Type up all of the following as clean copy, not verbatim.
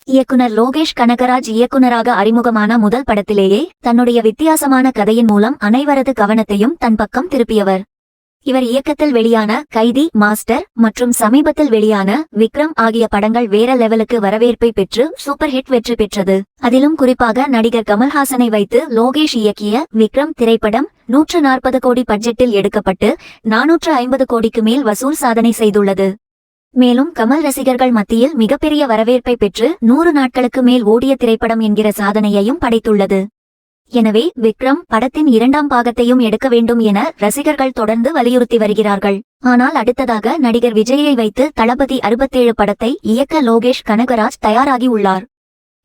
இயக்குனர் லோகேஷ் கனகராஜ் இயக்குனராக அறிமுகமான முதல் படத்திலேயே தன்னுடைய வித்தியாசமான கதையின் மூலம் அனைவரது கவனத்தையும் தன் பக்கம் திருப்பியவர். இவர் இயக்கத்தில் வெளியான கைதி, மாஸ்டர் மற்றும் சமீபத்தில் வெளியான விக்ரம் ஆகிய படங்கள் வேற லெவலுக்கு வரவேற்பை பெற்று சூப்பர் ஹிட் வெற்றி பெற்றது. அதிலும் குறிப்பாக நடிகர் கமல்ஹாசனை வைத்து லோகேஷ் இயக்கிய விக்ரம் திரைப்படம் 140 கோடி பட்ஜெட்டில் எடுக்கப்பட்டு 450 கோடிக்கு மேல் வசூல் சாதனை செய்துள்ளது. மேலும் கமல் ரசிகர்கள் மத்தியில் மிகப்பெரிய வரவேற்பை பெற்று 100 நாட்களுக்கு மேல் ஓடிய திரைப்படம் என்கிற சாதனையையும் படைத்துள்ளது. எனவே விக்ரம் படத்தின் 2ஆம் பாகத்தையும் எடுக்க வேண்டும் என ரசிகர்கள் தொடர்ந்து வலியுறுத்தி வருகிறார்கள். ஆனால் அடுத்ததாக நடிகர் விஜயை வைத்து தளபதி 67 படத்தை இயக்க லோகேஷ் கனகராஜ் தயாராகி உள்ளார்.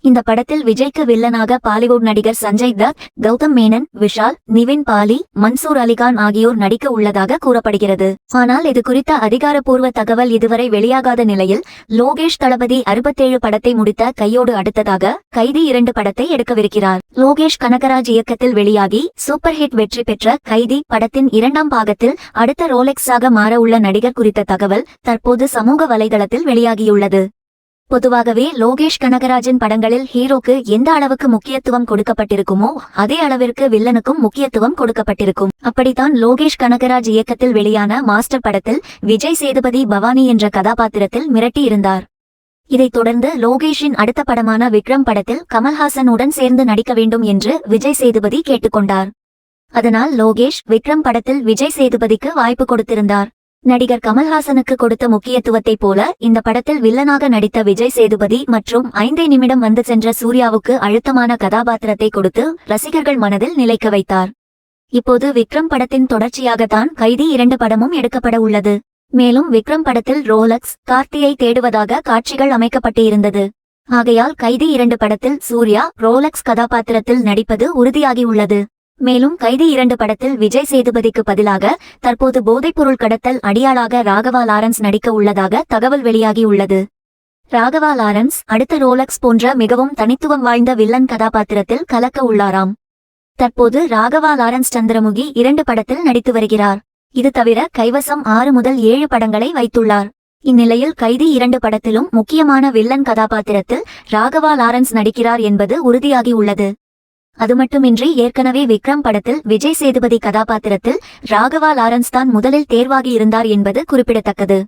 இந்த படத்தில் விஜய்க்கு வில்லனாக பாலிவுட் நடிகர் சஞ்சய் தத், கௌதம் மேனன், விஷால், நிவின் பாலி, மன்சூர் அலிகான் ஆகியோர் நடிக்க உள்ளதாக கூறப்படுகிறது. ஆனால் இது குறித்த அதிகாரப்பூர்வ தகவல் இதுவரை வெளியாகாத நிலையில் லோகேஷ் தளபதி 67 படத்தை முடித்த கையோடு அடுத்ததாக கைதி 2 படத்தை எடுக்கவிருக்கிறார். லோகேஷ் கனகராஜ் இயக்கத்தில் வெளியாகி சூப்பர் ஹிட் வெற்றி பெற்ற கைதி படத்தின் 2ஆம் பாகத்தில் அடுத்த ரோலெக்ஸாக மாற உள்ள நடிகர் குறித்த தகவல் தற்போது சமூக வலைதளத்தில் வெளியாகியுள்ளது. பொதுவாகவே லோகேஷ் கனகராஜின் படங்களில் ஹீரோக்கு எந்த அளவுக்கு முக்கியத்துவம் கொடுக்கப்பட்டிருக்குமோ அதே அளவிற்கு வில்லனுக்கும் முக்கியத்துவம் கொடுக்கப்பட்டிருக்கும். அப்படித்தான் லோகேஷ் கனகராஜ் இயக்கத்தில் வெளியான மாஸ்டர் படத்தில் விஜய் சேதுபதி பவானி என்ற கதாபாத்திரத்தில் மிரட்டி இருந்தார். இதைத் தொடர்ந்து லோகேஷின் அடுத்த படமான விக்ரம் படத்தில் கமல்ஹாசனுடன் சேர்ந்து நடிக்க வேண்டும் என்று விஜய் சேதுபதி கேட்டுக்கொண்டார். அதனால் லோகேஷ் விக்ரம் படத்தில் விஜய் சேதுபதிக்கு வாய்ப்பு கொடுத்திருந்தார். நடிகர் கமல்ஹாசனுக்கு கொடுத்த முக்கியத்துவத்தை போல இந்த படத்தில் வில்லனாக நடித்த விஜய் சேதுபதி மற்றும் 5 நிமிடம் வந்து சென்ற சூர்யாவுக்கு அழுத்தமான கதாபாத்திரத்தை கொடுத்து ரசிகர்கள் மனதில் நிலைக்க வைத்தார். இப்போது விக்ரம் படத்தின் தொடர்ச்சியாகத்தான் கைதி 2 படமும் எடுக்கப்பட உள்ளது. மேலும் விக்ரம் படத்தில் ரோலக்ஸ், கார்த்தியை தேடுவதாக காட்சிகள் அமைக்கப்பட்டு இருந்தது. ஆகையால் கைதி 2 படத்தில் சூர்யா ரோலக்ஸ் கதாபாத்திரத்தில் நடிப்பது உறுதியாகியுள்ளது. மேலும் கைதி 2 படத்தில் விஜய் சேதுபதிக்கு பதிலாக தற்போது போதைப்பொருள் கடத்தல் அடியாளாக ராகவா லாரன்ஸ் நடிக்க உள்ளதாக தகவல் வெளியாகியுள்ளது. ராகவா லாரன்ஸ் அடுத்த ரோலக்ஸ் போன்ற மிகவும் தனித்துவம் வாய்ந்த வில்லன் கதாபாத்திரத்தில் கலக்க உள்ளாராம். தற்போது ராகவா லாரன்ஸ் சந்திரமுகி 2 படத்தில் நடித்து வருகிறார். இது தவிர கைவசம் 6 முதல் 7 படங்களை வைத்துள்ளார். இந்நிலையில் கைதி 2 படத்திலும் முக்கியமான வில்லன் கதாபாத்திரத்தில் ராகவா லாரன்ஸ் நடிக்கிறார் என்பது உறுதியாகியுள்ளது. அதுமட்டுமின்றி ஏற்கனவே விக்ரம் படத்தில் விஜய் சேதுபதி கதாபாத்திரத்தில் ராகவா லாரன்ஸ் தான் முதலில் தேர்வாகி இருந்தார் என்பது குறிப்பிடத்தக்கது.